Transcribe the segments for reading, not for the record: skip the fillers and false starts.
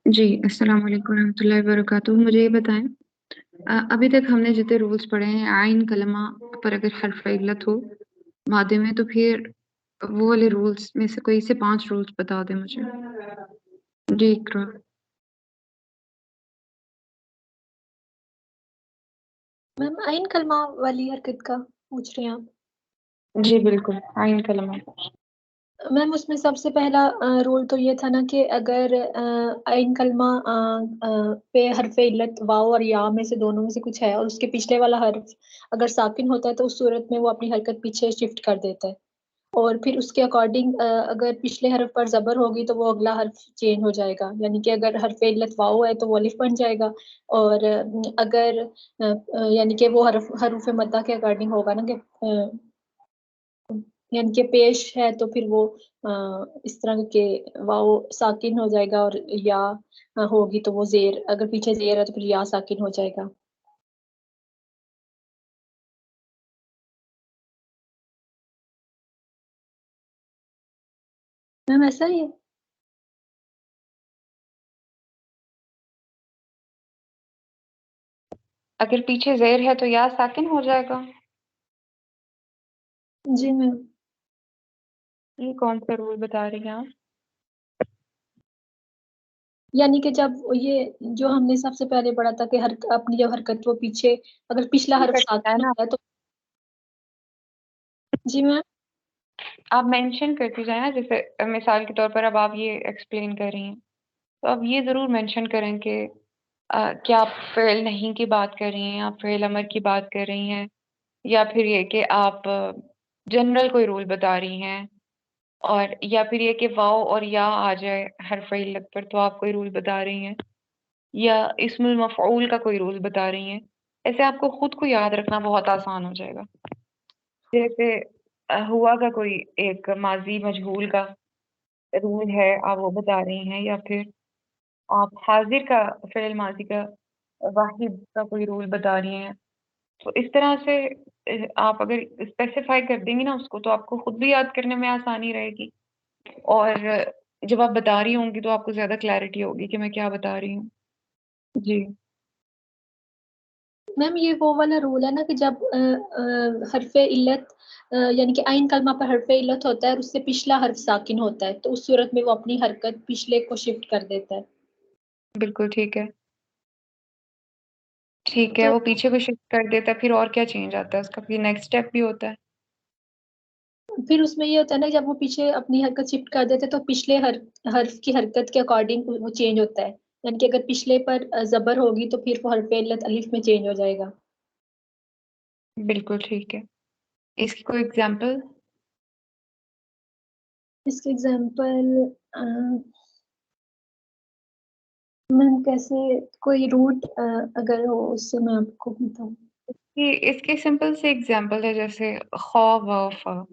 जी, अस्सलाम वालेकुम रहमतुल्लाहि व बरकातुहू। मुझे ये बताएँ अभी तक हमने जितने रूल्स पढ़े हैं आइन कलमा पर अगर हर्फ इल्लत हो मादे में तो फिर वो वाले रूल्स में से कोई से 5 रूल्स बता दें मुझे। जी, इक़रा। मैम आइन कलमा वाली हरकत का पूछ रहे हैं आप? जी, बिल्कुल, आइन कलमा। मैम उसमें सबसे पहला रूल तो ये था ना कि अगर आइन कलमा पे हर्फ़ इल्लत वाव और या में से दोनों में से कुछ है और उसके पिछले वाला हर्फ अगर साकिन होता है तो उस सूरत में वो अपनी हरकत पीछे शिफ्ट कर देता है। और फिर उसके अकॉर्डिंग अगर पिछले हर्फ पर ज़बर होगी तो वो अगला हर्फ चेंज हो जाएगा। यानी कि अगर हर्फ़ इल्लत वाव है तो वो अलिफ बन जाएगा और अगर यानी कि वो हरूफ़ मद्दा के अकॉर्डिंग होगा ना कि यानी कि पेश है तो फिर वो इस तरह के वाव साकिन हो जाएगा और या होगी तो वो ज़ेर अगर पीछे ज़ेर है तो फिर या साकिन हो जाएगा। मैम ऐसा ही है? अगर पीछे ज़ेर है तो या साकिन हो जाएगा? जी मैम। ये कौन-सा रूल बता रही हैं आप? यानी कि जब ये जो हमने सबसे पहले पढ़ा था कि हर अपनी जब हरकत वो पीछे अगर पिछला ये हर्फ करना है साकिन ना होता है तो जी मैम। आप मेंशन करती जाएँ ना जैसे मिसाल के तौर पर अब आप ये एक्सप्लेन कर रही हैं, तो आप ये ज़रूर मेंशन करें कि क्या आप फ़िल नहीं की बात कर रही हैं, आप फ़िल अमर की बात कर रही हैं या फिर ये कि आप जनरल कोई रूल बता रही हैं और या फिर ये कि वाव और या आ जाए हर्फ़ इल्लत पर तो आप कोई रूल बता रही हैं या इस्मुल मफ़ऊल का कोई रूल बता रही हैं। ऐसे आपको खुद को याद रखना बहुत आसान हो जाएगा। जैसे हुआ का कोई एक माज़ी मजहूल का रूल है, आप वो बता रही हैं या फिर आप हाज़िर का फ़िल माज़ी का वाहिद का कोई रूल बता रही हैं। तो इस तरह से आप अगर स्पेसिफ़ाई कर देंगी ना उसको तो आपको खुद भी याद करने में आसानी रहेगी और जब आप बता रही होंगी तो आपको ज़्यादा क्लैरिटी होगी कि मैं क्या बता रही हूँ। जी। मैम ये वो वाला रूल है ना कि जब हर्फ़े इल्लत यानी कि आइन कलमा पर हर्फ़े इल्लत होता है और उससे पिछला हर्फ साकिन होता है, तो उस सूरत में वो अपनी हरकत पिछले को शिफ्ट कर देता है। बिल्कुल ठीक है। ठीक है, तो वो पीछे को शिफ्ट कर देता है, फिर और क्या चेंज आता है उसका? फिर नेक्स्ट स्टेप भी होता है? फिर उसमें ये होता है ना जब वो पीछे अपनी हरकत शिफ्ट कर देते हैं तो पिछले हर्फ की हरकत के अकॉर्डिंग वो चेंज होता है। यानी कि अगर पिछले पर ज़बर होगी तो फिर वो हर्फ़े इल्लत अलिफ में चेंज हो जाएगा। बिल्कुल ठीक है। इसकी कोई एग्ज़ाम्पल? इसके एग्ज़ाम्पल अ, मैम कैसे कोई रूट अगर हो उससे मैं आपको बताऊँ। इसकी सिंपल सी एग्ज़ाम्पल है जैसे ख़, व, फ़।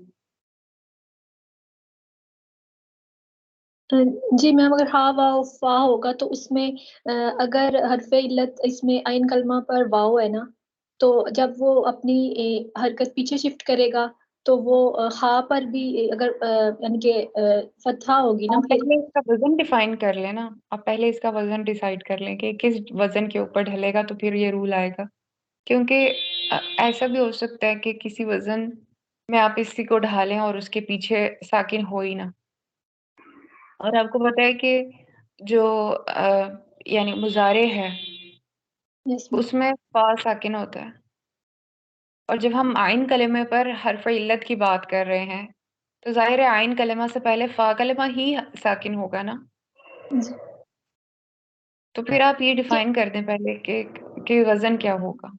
अ, जी मैम अगर हा, वाव, फ़ा होगा तो उसमें अगर हर्फ़े इल्लत इसमें आइन कलमा पर वाव है ना, तो जब वो अपनी हरकत पीछे शिफ्ट करेगा तो वो हा पर भी अगर यानी कि फ़तहा होगी ना आप फिर पहले इसका वज़न डिफ़ाइन कर लें ना। आप पहले इसका वज़न डिसाइड कर लें कि किस वज़न के ऊपर ढलेगा तो फिर ये रूल आएगा। क्योंकि ऐसा भी हो सकता है कि किसी वज़न में आप इसी को ढालें और उसके पीछे साकिन हो ही ना। और आपको पता है कि जो यानी मुज़ारे है, यस मैम। उसमें फ़ा साकिन होता है और जब हम आइन कलिमे पर हर्फ़ इल्लत की बात कर रहे हैं, तो ज़ाहिर है आइन कलिमा से पहले फ़ा कलिमा ही साकिन होगा ना। जी। तो फिर आप ये य डिफ़ाइन कर दें पहले कि वज़न क्या होगा।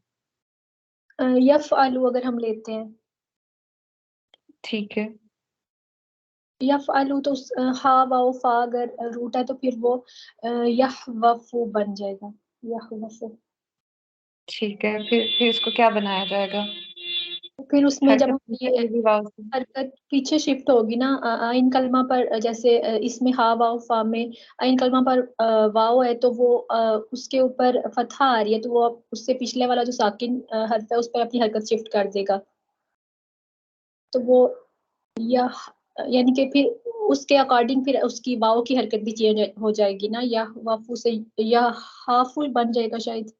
यफ़अलु अगर हम लेते हैं, ठीक है, यफ़अलु तो हा, वाव, फ़ा अगर रूट है तो फिर वो यहवफ़ु बन जाएगा, यहवफ़ु। ठीक है, फिर इसको क्या बनाया जाएगा? फिर उसमें जब हरकत हम पीछे ये होगी वाव से। हरकत पीछे शिफ्ट होगी ना आइन कलमा पर जैसे इसमें हा, वाव, फ़ा में आइन कलमा पर वाव है तो वो उसके ऊपर फ़तहा आ रही है तो वो अब उससे पिछले वाला जो साकिन हर्फ है उस पे अपनी हरकत शिफ्ट कर देगा। तो वो यह यानी कि फिर उसके अकॉर्डिंग फिर उसकी वाव की हरकत भी चेंज हो जाएगी ना, या वाफू से या हाफुल बन जाएगा शायद,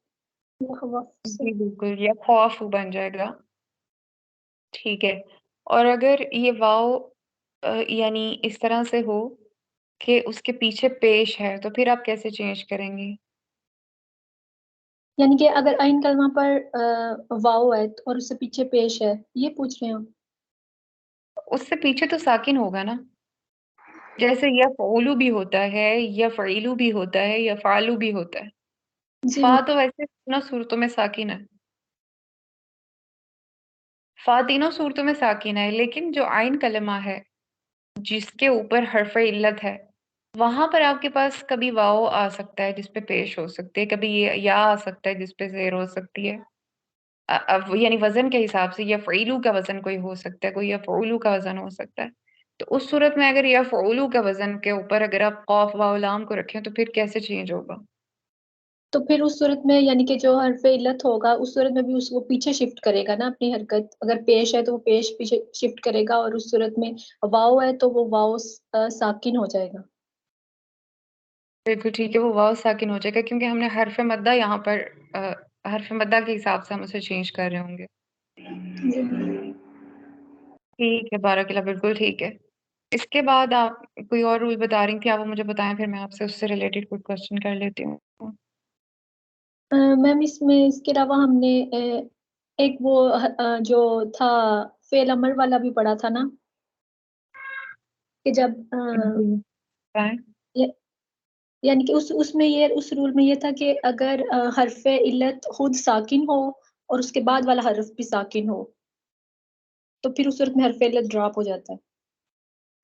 या वाफू से। जी बिल्कुल, या खौफ बन जाएगा। ठीक है। और अगर ये वाव यानी इस तरह से हो कि उसके पीछे पेश है, तो फिर आप कैसे चेंज करेंगी? यानी कि अगर आइन कलमा पर वाव है और उससे पीछे पेश है, ये पूछ रहे हैं आप? उससे पीछे तो साकिन होगा ना। जैसे यफ़ऊलु भी होता है, यफ़ईलु भी होता है, यफ़ालु भी होता है। जी फा मैं। तो वैसे तीनों सूरतों में साकिन है। फा तीनों सूरतों में साकिन है, लेकिन जो आइन कलमा है जिसके ऊपर हर्फ इल्लत है, वहां पर आपके पास कभी वाव आ सकता है जिस पे पेश हो सकती है, कभी ये या आ सकता है जिस पे जेर हो सकती है। अब यानी वजन के हिसाब से यफ़ईलु का वजन कोई हो सकता है, कोई यफ़ऊलु का वजन हो सकता है। तो उस सूरत में अगर यफ़ऊलु का वजन के ऊपर अगर आप कॉफ वाव लाम को रखें, तो फिर कैसे चेंज होगा? तो फिर उस सूरत में यानी कि जो हरफ इल्लत होगा उस सूरत में भी उसको पीछे शिफ्ट करेगा ना अपनी हरकत, अगर पेश है तो वो पेश पीछे शिफ्ट करेगा, और उस सूरत में वाव है तो वो वाव साकिन हो जाएगा। बिल्कुल ठीक है, वो वाव साकिन हो जाएगा क्योंकि हमने हर्फ मद्दा यहाँ पर हर्फ मद्दा के हिसाब से हम उसे चेंज कर रहे होंगे। जी। ठीक है बाराकिल्लाह, बिल्कुल ठीक है। इसके बाद आप कोई और रूल बता रही थी, आप वो मुझे बताएं, फिर मैं आपसे उससे रिलेटेड कोई क्वेश्चन कर लेती हूँ। मैम इसमें इसके अलावा हमने एक वो जो था फेल अमल वाला भी पढ़ा था ना, कि जब जी बताएं। य- यानी कि उस उसमें ये उस रूल में ये था कि अगर हरफ इल्लत खुद साकिन हो और उसके बाद वाला हर्फ भी साकिन हो, तो फिर उस सूरत में हरफ इल्लत ड्रॉप हो जाता है,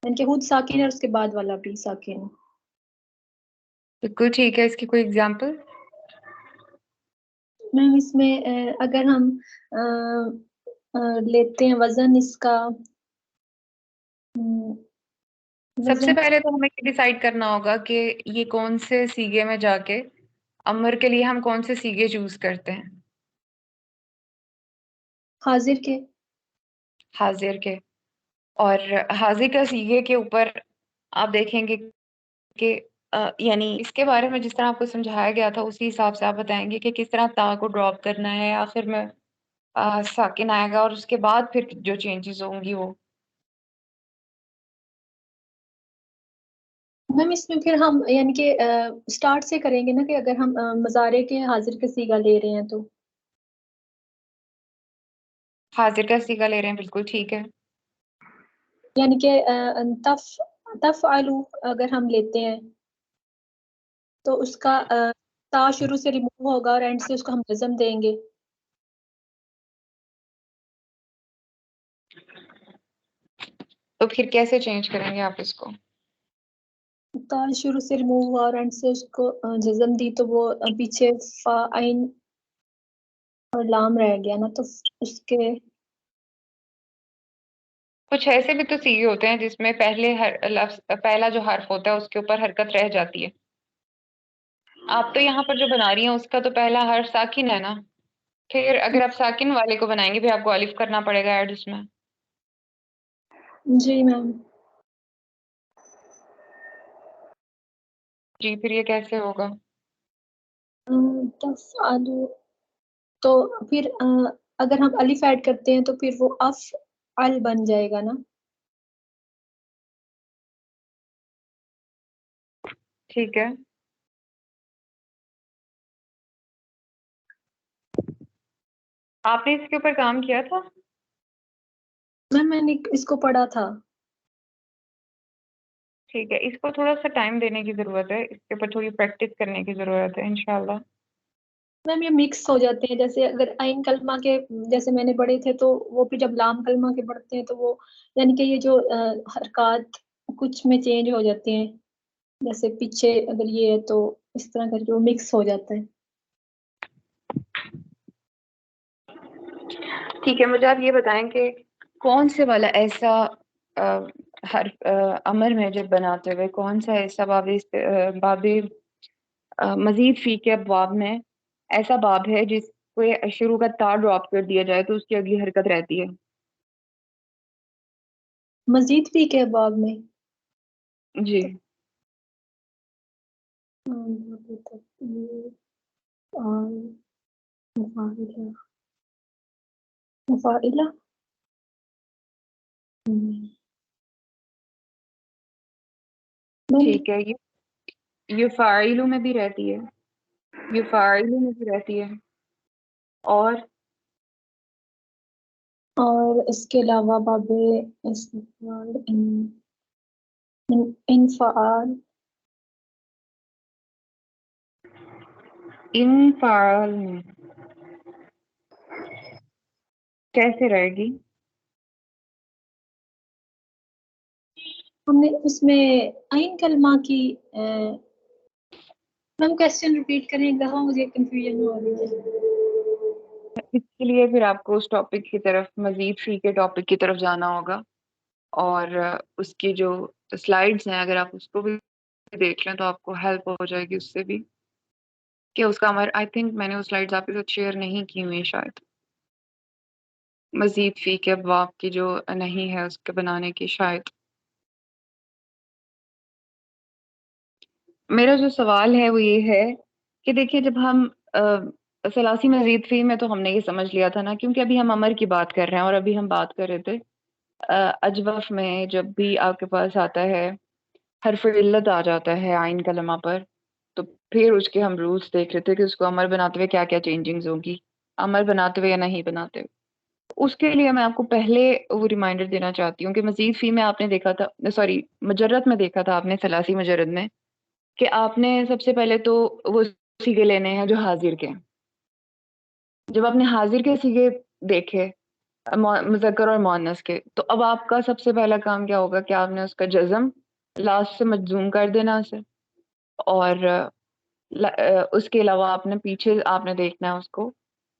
यानी कि खुद साकिन है और उसके बाद वाला भी साकिन है। बिल्कुल ठीक है, इसकी कोई एग्जांपल? मैम इसमें अगर हम अ, लेते हैं वजन इसका, हम्म, सबसे वजन पहले तो हमें ये डिसाइड करना होगा कि ये कौन से सीगे में जाके अमर के लिए हम कौन से सीगे चूज करते हैं। हाजिर के। हाजिर के। और हाजिर का सीगे के ऊपर आप देखेंगे कि यानी इसके बारे में जिस तरह आपको समझाया गया था उसी हिसाब से आप बताएंगे कि किस तरह ता को ड्रॉप करना है, आखिर में साकिन आएगा और उसके बाद फिर जो चेंजेस होंगी वो। मैम इसमें फिर हम यानी कि स्टार्ट से करेंगे ना, कि अगर हम मज़ारे के हाजिर के सीगा ले रहे हैं तो। हाजिर का सीगा ले रहे हैं, बिल्कुल ठीक है। यानी कि तफ तफ आलू अगर हम लेते हैं तो उसका ता शुरू से रिमूव होगा और एंड से उसको हम जज़म देंगे। तो फिर कैसे चेंज करेंगे आप इसको? ता शुरू से रिमूव हुआ और एंड से उसको जज़म दी, तो वो पीछे फा आइन और लाम रह गया ना, तो उसके। कुछ ऐसे भी तो सीगे होते हैं जिसमें पहले हर लफ्ज पहला जो हर्फ होता है उसके ऊपर हरकत रह जाती है। आप तो यहाँ पर जो बना रही हैं उसका तो पहला हर्फ साकिन है ना। फिर अगर आप साकिन वाले को बनाएंगे फिर आपको अलिफ करना पड़ेगा ऐड उसमें। जी मैम। जी फिर ये कैसे होगा? तफ आलू, तो फिर अगर हम अलिफ ऐड करते हैं तो फिर वो अफ अल बन जाएगा ना। ठीक है। आपने इसके ऊपर काम किया था? मैम मैंने इसको पढ़ा था। ठीक है, इसको थोड़ा सा टाइम देने की जरूरत है, इसके ऊपर थोड़ी प्रैक्टिस करने की जरूरत है इंशाल्लाह। मैम ये मिक्स हो जाते हैं, जैसे अगर आइन कलमा के जैसे मैंने पढ़े थे, तो वो फिर जब लाम कलमा के पढ़ते हैं तो वो यानी कि ये जो हरकत कुछ में चेंज हो जाते हैं, जैसे पीछे अगर ये है तो इस तरह करके वो मिक्स हो जाता है। ठीक है, मुझे आप ये बताएं कि कौन से वाला ऐसा अ, हर अमर में जब बनाते हुए कौन सा ऐसा बाबे मजीद फी के अबवाब में ऐसा बाब है जिसको शुरू का ता ड्रॉप कर दिया जाए तो उसकी अगली हरकत रहती है? मजीद भी के बाब में। जी। अभी तक ये और मुफाइला मुफाइला। मैम ठीक है, ये युफ़ाइलु में भी रहती है, युफ़ाइलु में भी रहती है। और और इसके अलावा बाबे इस्तिफ़ाल इनफ़ाल। इनफ़ाल में कैसे रहेगी? हमने उसमें आइन कलमा की मैम क्वेश्चन रिपीट करें एक दफा, मुझे कंफ्यूजन हो रही है। इसके लिए फिर आपको उस टॉपिक की तरफ, मज़ीद फ़ी के टॉपिक की तरफ जाना होगा, और उसकी जो स्लाइड्स हैं अगर आप उसको भी देख लें तो आपको हेल्प हो जाएगी उससे भी, कि उसका हमारे, आई थिंक मैंने वो स्लाइड्स आपके साथ शेयर नहीं की हुई शायद, मज़ीद फ़ी के अबवाब की जो नहीं है उसके बनाने की शायद। मेरा जो सवाल है वो ये है कि देखिए, जब हम सलासी मज़ीद फ़ी में तो हमने ये समझ लिया था ना, क्योंकि अभी हम अमर की बात कर रहे हैं और अभी हम बात कर रहे थे अजवफ में जब भी आपके पास आता है, हर्फ इल्लत आ जाता है आइन कलमा पर, तो फिर उसके हम रूल्स देख रहे थे कि उसको अमर बनाते हुए क्या क्या चेंजिंग्स होगी, अमर बनाते हुए या नहीं बनाते हुए। उसके लिए मैं आपको पहले वो रिमाइंडर देना चाहती हूँ कि मजीद फी में आपने देखा था, सॉरी मुजर्रद में देखा था आपने, सलासी मुजर्रद में, कि आपने सबसे पहले तो वो सीगे लेने हैं जो हाजिर के हैं। जब आपने हाजिर के सीगे देखे, मुज़क्कर और मुअन्नस के, तो अब आपका सबसे पहला काम क्या होगा कि आपने उसका जज़म लास्ट से मजजूम कर देना उसे, और उसके अलावा आपने पीछे आपने देखना है उसको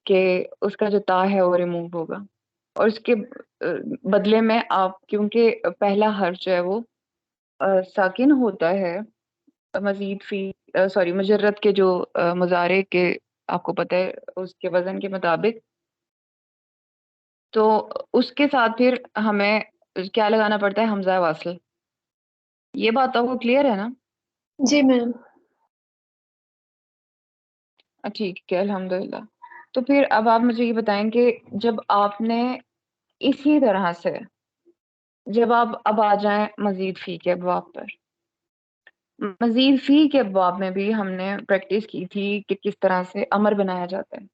कि उसका जो ता है वो रिमूव होगा, और उसके बदले में आप, क्योंकि पहला हर्फ जो है वो साकिन होता है, मजीद फी सॉरी मुजर्रद के जो मुजारे के, आपको पता है उसके वजन के मुताबिक, तो उसके साथ फिर हमें क्या लगाना पड़ता है, हमजा वास्ल। ये बात आपको क्लियर है ना? जी मैम। ठीक है, अल्हम्दुलिल्लाह। तो फिर अब आप मुझे ये बताएं कि जब आपने इसी तरह से, जब आप अब आ जाएं मजीद फी के अबवाब पर, मजीद फी के अबवाब में भी हमने प्रैक्टिस की थी कि किस तरह से अमर बनाया जाता है।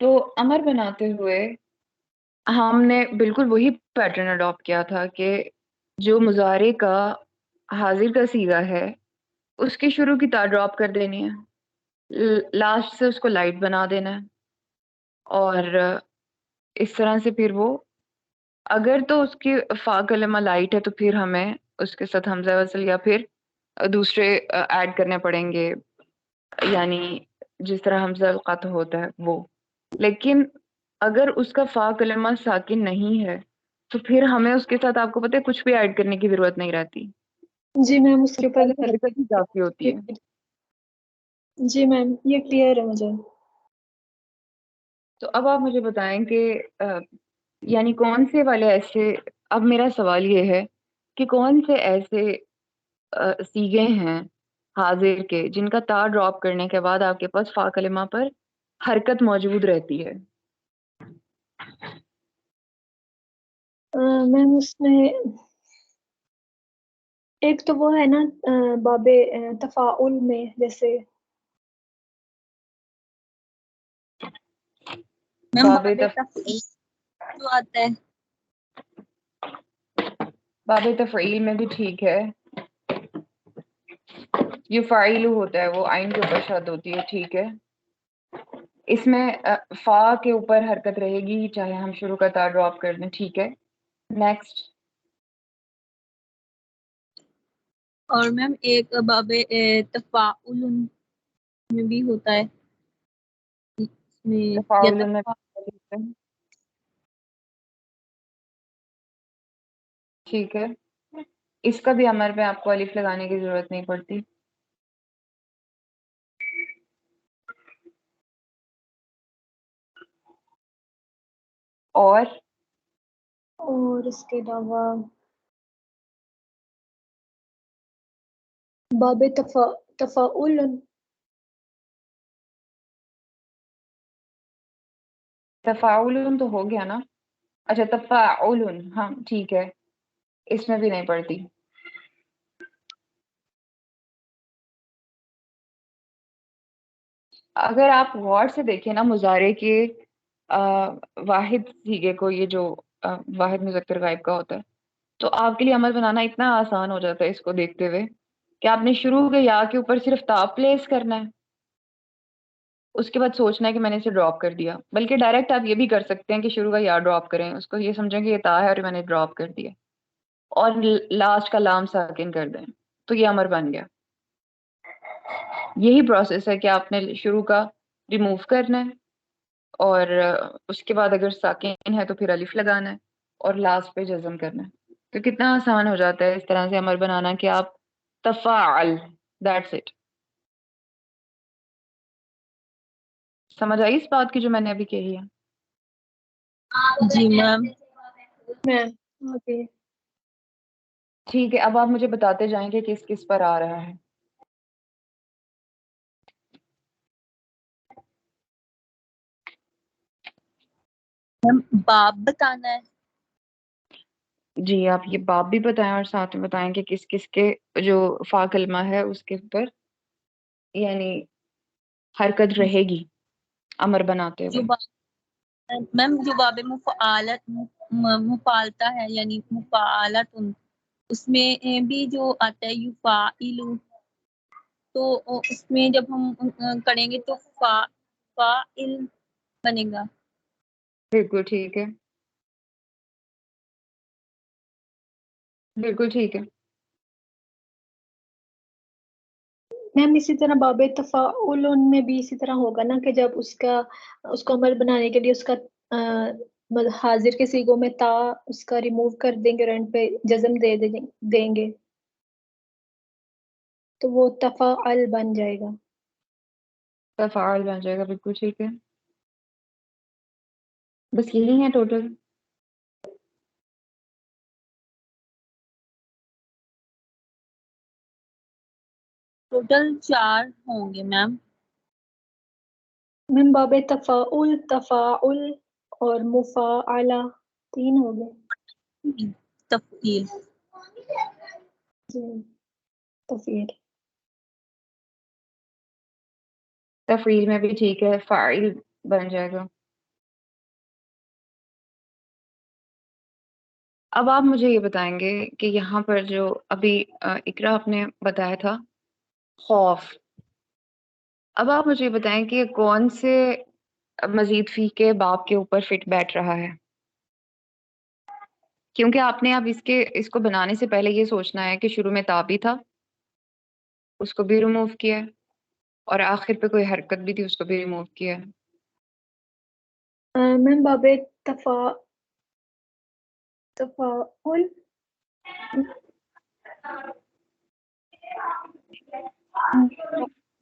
तो अमर बनाते हुए हमने बिल्कुल वही पैटर्न अडॉप्ट किया था कि जो मुजारे का हाजिर का सीगा है उसकी शुरू की तार ड्रॉप कर देनी है, लास्ट से उसको लाइट बना देना है, और इस तरह से फिर वो, अगर तो उसकी फा कलमा लाइट है तो फिर हमें उसके साथ हमजा वसल या फिर दूसरे ऐड करने पड़ेंगे, यानी जिस तरह हमजा अलक़त होता है वो। लेकिन अगर उसका फा कलमा साकिन नहीं है तो फिर हमें उसके साथ, आपको पता है, कुछ भी ऐड करने की जरूरत नहीं रहती, जी मैम, उसके सिर्फ ऊपर खाली हरकत ही काफी होती है। जी मैम, ये क्लियर है मुझे। तो अब आप मुझे बताएं कि यानी कौन से वाले ऐसे, अब मेरा सवाल ये है कि कौन से ऐसे सीगे हैं हाजिर के जिनका ता ड्रॉप करने के बाद आपके पास फा कलिमा पर हरकत मौजूद रहती है? मैम उसमें एक तो वो है ना, बाबे तफाउल में जैसे। मैम बाबे बाबे तफ तफईल जो आता है। बाबे तफ़ईल में भी ठीक है, युफ़ाइलु होता है वो, आइन के ऊपर शद होती है, ठीक है। इसमें फा के ऊपर हरकत रहेगी चाहे हम शुरू का ता ड्रॉप कर दें, ठीक है। नेक्स्ट। और मैम एक बाबे तफाउल में भी होता है, इसमें तफ़ाउल में, ठीक है, इसका भी अमर में आपको अलिफ लगाने की जरूरत नहीं पड़ती। और और इसके अलावा बाब तफाउल। तफाउलुन तो हो गया ना। अच्छा तफाउलुन, हाँ ठीक है, इसमें भी नहीं पड़ती। अगर आप गौर से देखें ना मुजारे के वाहिद सीगे को, ये जो वाहिद मुज़क्कर गायब का होता है, तो आपके लिए अमल बनाना इतना आसान हो जाता है इसको देखते हुए कि आपने शुरू के या के ऊपर सिर्फ ता प्लेस करना है, उसके बाद सोचना है कि मैंने इसे ड्रॉप कर दिया। बल्कि डायरेक्ट आप ये भी कर सकते हैं कि शुरू का या ड्रॉप करें, उसको ये समझें कि ये ता है और मैंने ड्रॉप कर दिया, और लास्ट का लाम साकिन कर दें, तो ये अमर बन गया। यही प्रोसेस है कि आपने शुरू का रिमूव करना है, और उसके बाद अगर साकिन है तो फिर अलिफ लगाना है, और लास्ट पे जज़म करना है। तो कितना आसान हो जाता है इस तरह से अमर बनाना कि आप तफ़ाअल, दैट्स इट। समझ आई इस बात की जो मैंने अभी कही है? जी मैम। Ma'am okay. ठीक है, अब आप मुझे बताते जाएंगे किस किस पर आ रहा है। मैम बाप बताना है। जी आप ये बाप भी बताएं और साथ में बताएं कि किस किस के जो फा कलमा है उसके ऊपर यानी हरकत रहेगी अमर बनाते जो हुए। मैम जो बाबे मुफालत मुफालता है यानी मुफालत, उसमें भी जो आता है युफाइलु, तो उसमें जब हम करेंगे तो फाइल बनेगा। बिल्कुल ठीक है, बिल्कुल ठीक है। मैम इसी तरह बाब तफाउल में भी इसी तरह होगा ना कि जब उसको अमल बनाने के लिए उसका मतलब हाजिर के सीगों में ता उसका रिमूव कर देंगे और एंड पे जज्म देंगे, तो वो तफाअल बन जाएगा। तफ़ाल बन जाएगा, बिल्कुल ठीक है। बस यही है टोटल। टोटल 4 होंगे मैम। मैम बाब तफाउल, तफाउल और मुफाअला 3 हो गए। तफील। जी तो फिर तफ़रील में भी ठीक है, फ़ाइल बन जाएगा। अब आप मुझे ये बताएंगे कि यहाँ पर जो अभी इकरा आपने बताया था खौफ, अब आप मुझे बताएं कि कौन से मजीद फी के बाप के ऊपर फिट बैठ रहा है, क्योंकि आपने अब इसको बनाने से पहले ये सोचना है कि शुरू में ताबी था, उसको भी रिमूव किया है, और आखिर पे कोई हरकत भी थी, उसको भी रिमूव किया है। मैम बाब तफा तफाउल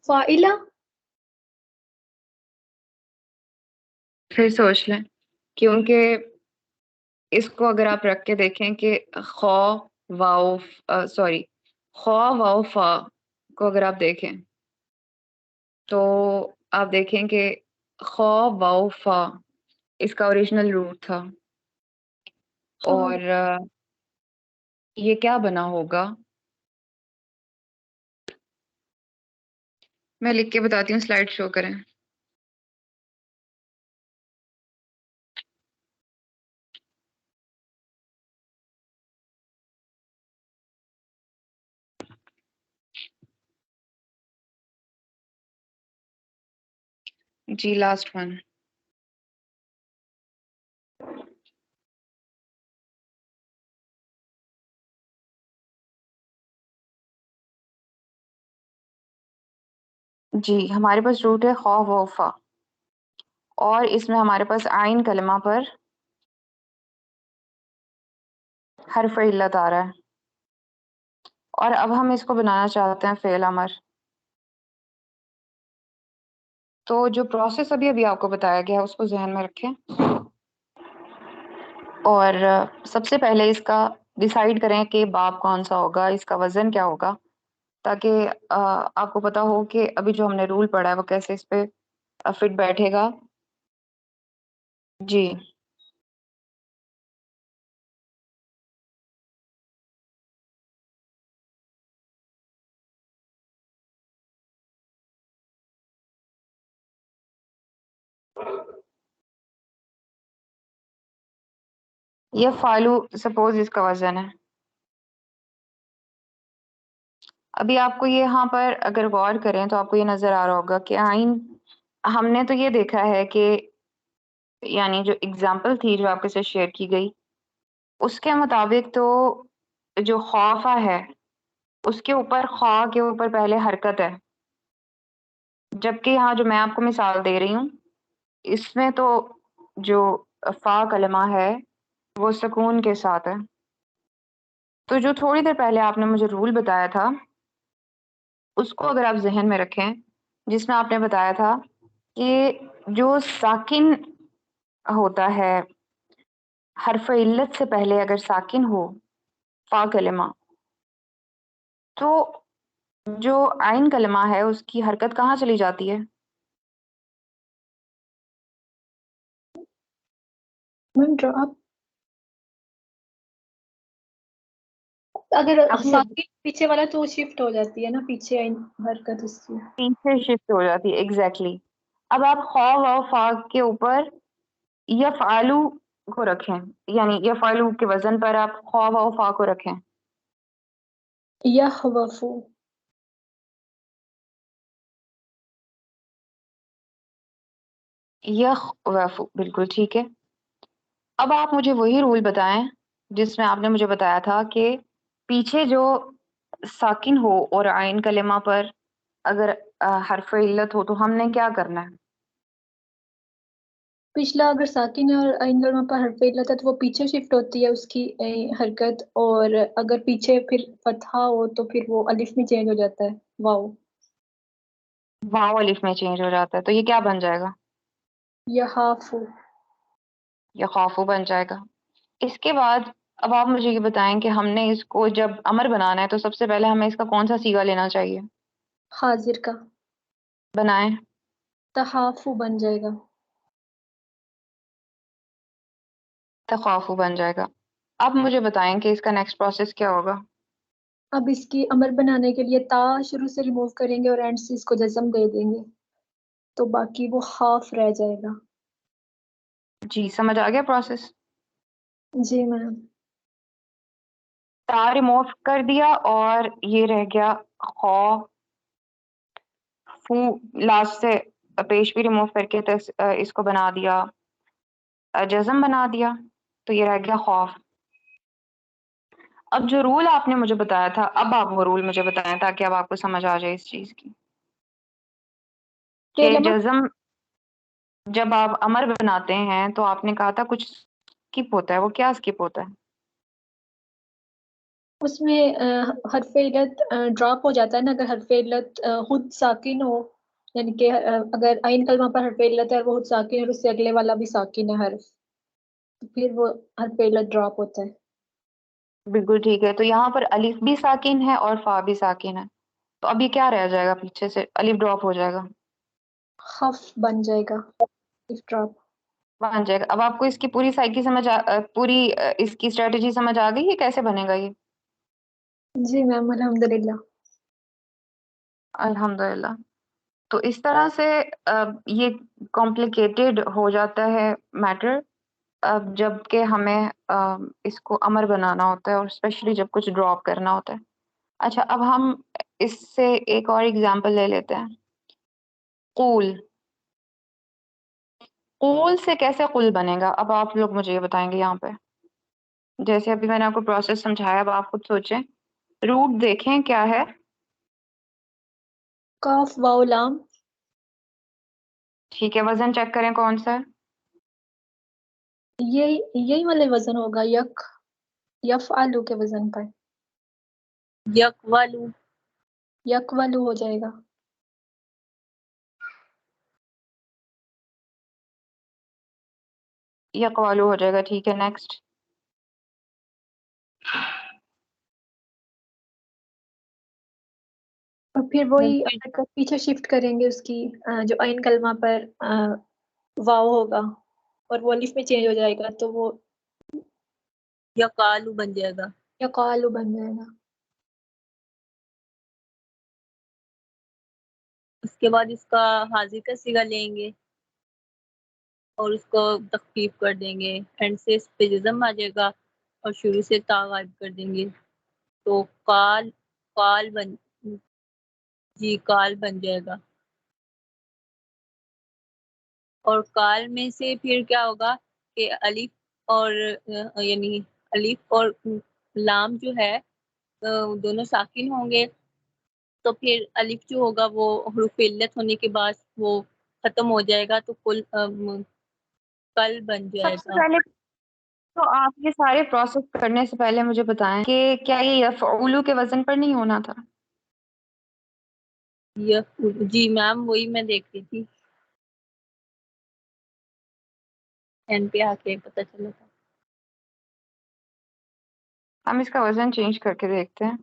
फाइला। फिर सोच लें, क्योंकि इसको अगर आप रख के देखें कि खौ वाओ सॉरी खौ वाओ फा को अगर आप देखें तो आप देखें कि खौ वाओ फा इसका ओरिजिनल रूट था, हाँ और ये क्या बना होगा, मैं लिख के बताती हूँ, स्लाइड शो करें। जी लास्ट वन। जी हमारे पास रूट है खौ वाओ फा, और इसमें हमारे पास आइन कलमा पर हर्फ इल्लत आ रहा है, और अब हम इसको बनाना चाहते हैं फेल अमर। तो जो प्रोसेस अभी अभी आपको बताया गया है उसको जहन में रखें, और सबसे पहले इसका डिसाइड करें कि बाब कौन सा होगा, इसका वज़न क्या होगा, ताकि आपको पता हो कि अभी जो हमने रूल पढ़ा है वो कैसे इस पे फिट बैठेगा। जी। ये फालू सपोज़ इसका वज़न है। अभी आपको ये यहाँ पर अगर गौर करें तो आपको ये नज़र आ रहा होगा कि आइन हमने तो ये देखा है कि यानी जो एग्ज़ाम्पल थी जो आपके साथ शेयर की गई, उसके मुताबिक तो जो ख़ौफ़ा है, उसके ऊपर ख़ा के ऊपर पहले हरकत है। जबकि यहाँ जो मैं आपको मिसाल दे रही हूँ, इसमें तो जो फ़ा कलमा है, वो सुकून के साथ है। तो जो थोड़ी देर पहले आपने मुझे रूल बताया था, उसको अगर आप ज़हन में रखें, जिसमें आपने बताया था कि जो साकिन होता है, हर्फ़ इल्लत से पहले अगर साकिन हो, फ़ा कलमा, तो जो आइन कलमा है, उसकी हरकत कहाँ चली जाती है? मैम ड्रॉप अगर अब ये साकिन पीछे वाला तो शिफ्ट हो जाती है ना पीछे हरकत उसकी। पीछे शिफ्ट हो जाती है, एग्ज़ैक्टली। अब आप ख़ौ, वाव, फ़ा के ऊपर यफ़अलु को रखें, यानी यफ़अलु के वज़न पर आप ख़ौ, वाव, फ़ा को रखें। यहवफु यख़वफ़ु, बिल्कुल ठीक है। अब आप मुझे वही रूल बताएँ, जिसमें आपने मुझे बताया था कि पीछे जो साकिन हो और आइन कलिमा पर अगर हर्फ़ इल्लत हो, तो हमने क्या करना है? पिछला अगर साकिन है और आइन कलमा पर हर्फ इल्लत है तो वो पीछे शिफ्ट होती है उसकी हरकत, और अगर पीछे फिर फतहा हो तो फिर वो अलिफ में चेंज हो जाता है, वाओ। वाव अलिफ में चेंज हो जाता है, तो ये क्या बन जाएगा? यहाफु यख़ाफ़ु बन जाएगा। इसके बाद अब आप मुझे ये बताएँ कि हमने इसको जब अमर बनाना है, तो सबसे पहले हमें इसका कौन-सा सीगा लेना चाहिए? हाजिर का बनाएँ। तहाफु बन जाएगा। तख़ाफ़ु बन जाएगा। अब मुझे बताएँ कि इसका नेक्स्ट प्रोसेस क्या होगा? अब इसकी अमर बनाने के लिए ता शुरू से रिमूव करेंगे और एंड से इसको जज़म दे देंगे, तो बाकी वो हाफ रह जाएगा। जी, समझ आ गया प्रोसेस? जी मैम। ता रिमूव कर दिया और ये रह गया खौ, फू, लास्ट से पेश भी रिमूव करके इसको बना दिया, जज़म बना दिया, तो ये रह गया खौफ। अब जो रूल आपने मुझे बताया था, अब आप वो रूल मुझे बताएँ ताकि अब आपको समझ आ जाए इस चीज़ की। कि फेल अमर जज़म जब आप अमर बनाते हैं, तो आपने कहा था कुछ स्किप होता है, वो क्या स्किप होता है? उसमें हर्फ इल्लत ड्रॉप हो जाता है ना, अगर हर्फ इल्लत खुद साकिन हो, यानी कि अगर आइन कलमा पर हर्फ इल्लत है और वो खुद साकिन है और उससे अगले वाला भी साकिन है हर्फ, तो फिर वो हर्फ इल्लत ड्रॉप होता है। बिल्कुल ठीक है, तो यहाँ पर अलिफ भी साकिन है और फ़ा भी साकिन है। तो अब ये क्या रह जाएगा पीछे से? अलिफ ड्रॉप हो जाएगा, खफ बन जाएगा, इफ ड्रॉप। बन जाएगा। अब आपको इसकी पूरी साइकी पूरी इसकी स्ट्रैटेजी समझ आ गई है कैसे बनेगा ये? जी मैम अल्हम्दुलिल्लाह। अल्हम्दुलिल्लाह। तो इस तरह से ये कॉम्प्लिकेटेड हो जाता है मैटर जबकि हमें इसको अमर बनाना होता है और स्पेशली जब कुछ ड्रॉप करना होता है। अच्छा, अब हम इससे एक और एग्ज़ाम्पल ले लेते हैं। क़ूल, क़ूल से कैसे क़ुल बनेगा? अब आप लोग मुझे ये बताएँगे यहाँ पे। जैसे अभी मैंने आपको प्रोसेस समझाया, अब आप खुद सोचें। रूट देखें क्या है? काफ वाव लाम। ठीक है, वज़न चेक करें कौन-सा है? यही यही वाले वजन होगा, यफ़अलु के वजन पर यकवलु यकवलु हो जाएगा। यक़वालू हो जाएगा, ठीक है, नेक्स्ट। और फिर वही फिर हरकत पीछे शिफ्ट करेंगे उसकी, जो आइन कलमा पर वाव होगा और वो अलिफ में चेंज हो जाएगा, तो वो या कालू बन जाएगा। या कालू बन जाएगा। उसके बाद इसका हाजिर का सिगा लेंगे और उसको तखफीफ कर देंगे, एंड से इस पे जज़म आ जाएगा और शुरू से ता गायब कर देंगे, तो काल, काल बन, जी काल बन जाएगा। और काल में से फिर क्या होगा कि अलिफ और यानी अलिफ और लाम जो है दोनों साकिन होंगे, तो फिर अलिफ जो होगा वो हुरूफ इल्लत होने के बाद वो खत्म हो जाएगा, तो कल बन सबसे जाएगा। पहले तो आप ये सारे प्रोसेस करने से पहले मुझे बताएं कि क्या ये यफ़ऊलु के वजन पर नहीं होना था? जी मैम, वही मैं देख रही थी, एंड पे आके पता चला था। हम इसका वजन चेंज करके देखते हैं।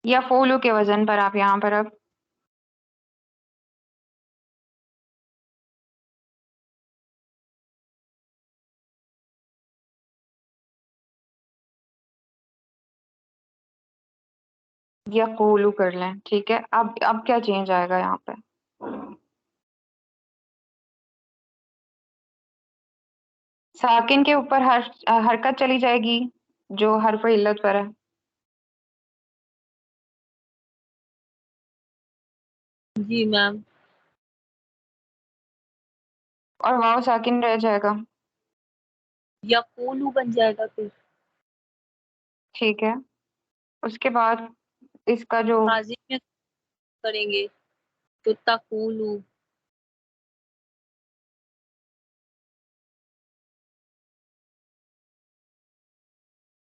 यफ़ऊलु के वजन पर आप यहाँ पर अब यक़ूलु कर लें, ठीक है। अब क्या चेंज आएगा यहाँ पे? साकिन के ऊपर हरकत चली जाएगी जो हर्फ इल्लत पर है, जी मैम। और वाव साकिन रह जाएगा, या कोलू बन जाएगा फिर। ठीक है। उसके बाद इसका जो हाजिर में करेंगे तो तकूलू।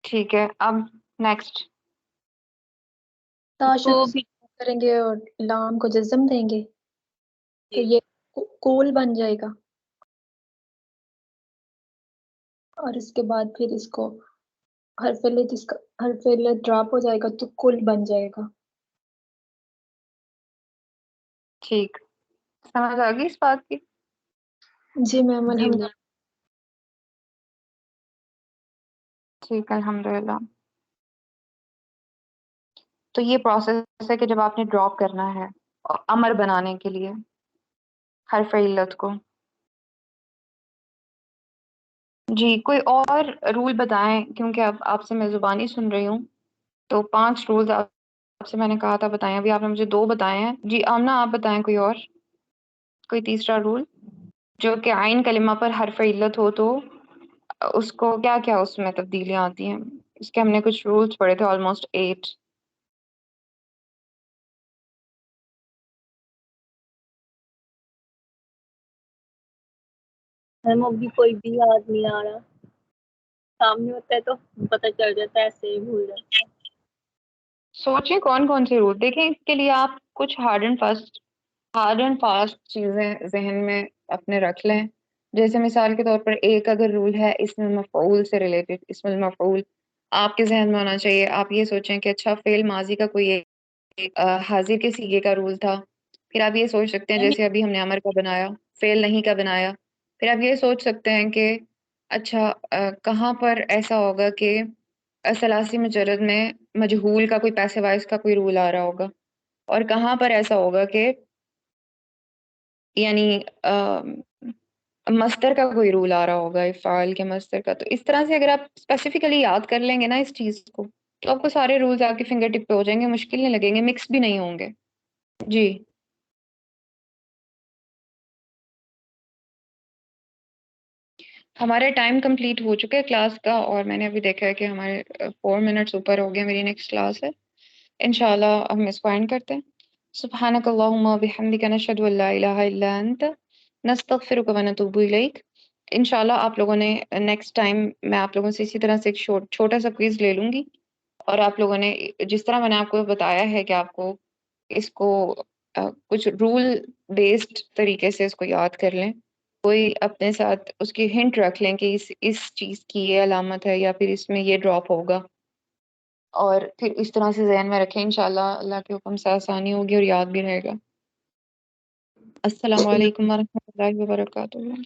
ठीक है, अब नेक्स्ट ताशुद इसको से भी करेंगे और लाम को जज्म देंगे, तो ये कोल बन जाएगा। और इसके बाद फिर इसको हर इल्लत ड्रॉप हो जाएगा, तो कुल बन जाएगा। ठीक, समझ आ गई इस बात की? जी मैम, जी मैम। ठीक, अल्हम्दुलिल्लाह। तो ये प्रोसेस है कि जब आपने ड्रॉप करना है अमर बनाने के लिए हर्फ इल्लत को। जी, कोई और रूल बताएं, क्योंकि अब आपसे मैं जुबानी सुन रही हूँ, तो 5 रूल्स आपसे मैंने कहा था बताएं, अभी आपने मुझे 2 बताए हैं। जी आमना, आप बताएं कोई और, कोई तीसरा रूल जो कि आइन कलिमा पर हर्फ इल्लत हो तो उसको क्या क्या उसमें तब्दीलियां आती हैं। इसके हमने कुछ रूल्स पढ़े थे, ऑलमोस्ट 8। मैम अभी कोई भी याद नहीं आ रहा, सामने होता है तो पता चल जाता है, ऐसे ही भूल जाता है। सोचें कौन कौन से रूल, देखें इसके लिए आप कुछ हार्ड एंड फास्ट चीजें जहन में अपने रख लें। जैसे मिसाल के तौर पर एक अगर रूल है इसमें मफऊल से रिलेटेड, इसमें मफऊल आपके जहन में होना चाहिए। आप ये सोचें कि अच्छा फेल माजी का कोई एक हाजिर के सीगे का रूल था। फिर आप ये सोच सकते हैं मैंने जैसे अभी हमने अमर का बनाया, फेल नहीं का बनाया। फिर आप ये सोच सकते हैं कि अच्छा कहाँ पर ऐसा होगा कि सलासी मुजर्रद में मजहूल का कोई पैसे वाइज का कोई रूल आ रहा होगा, और कहाँ पर ऐसा होगा कि यानी मस्तर का कोई रूल आ रहा होगा, इफ़ाल के मस्तर का। तो इस तरह से अगर आप स्पेसिफिकली याद कर लेंगे ना इस चीज को, तो आपको सारे रूल्स आपके फिंगर टिप पे हो जाएंगे, मुश्किल नहीं लगेंगे, मिक्स भी नहीं होंगे। जी, हमारा टाइम कंप्लीट हो चुका है क्लास का, और मैंने अभी देखा है कि हमारे 4 मिनट्स ऊपर हो गए। मेरी नेक्स्ट क्लास है, इंशाल्लाह हम इसको एंड करते हैं। सुब्हानक अल्लाहुम्मा व बिहम्दिका नशहदु अल्ला इलाहा इल्ला अंत नस्तगफिरुका व नतूबु इलैक। इंशाल्लाह आप लोगों ने नेक्स्ट टाइम मैं आप लोगों से इसी तरह से एक छोटा सा क्विज ले लूंगी, और आप लोगों ने जिस तरह मैंने आपको बताया है कि आपको इसको कुछ रूल बेस्ड तरीके से इसको याद कर लें, कोई अपने साथ उसकी हिंट रख लें कि इस चीज़ की ये अलामत है या फिर इसमें ये ड्रॉप होगा, और फिर इस तरह से जहन में रखें। इंशाल्लाह अल्लाह के हुक्म से आसानी होगी और याद भी रहेगा। अस्सलाम वालेकुम वरहमतुल्लाहि वबरकातुहू।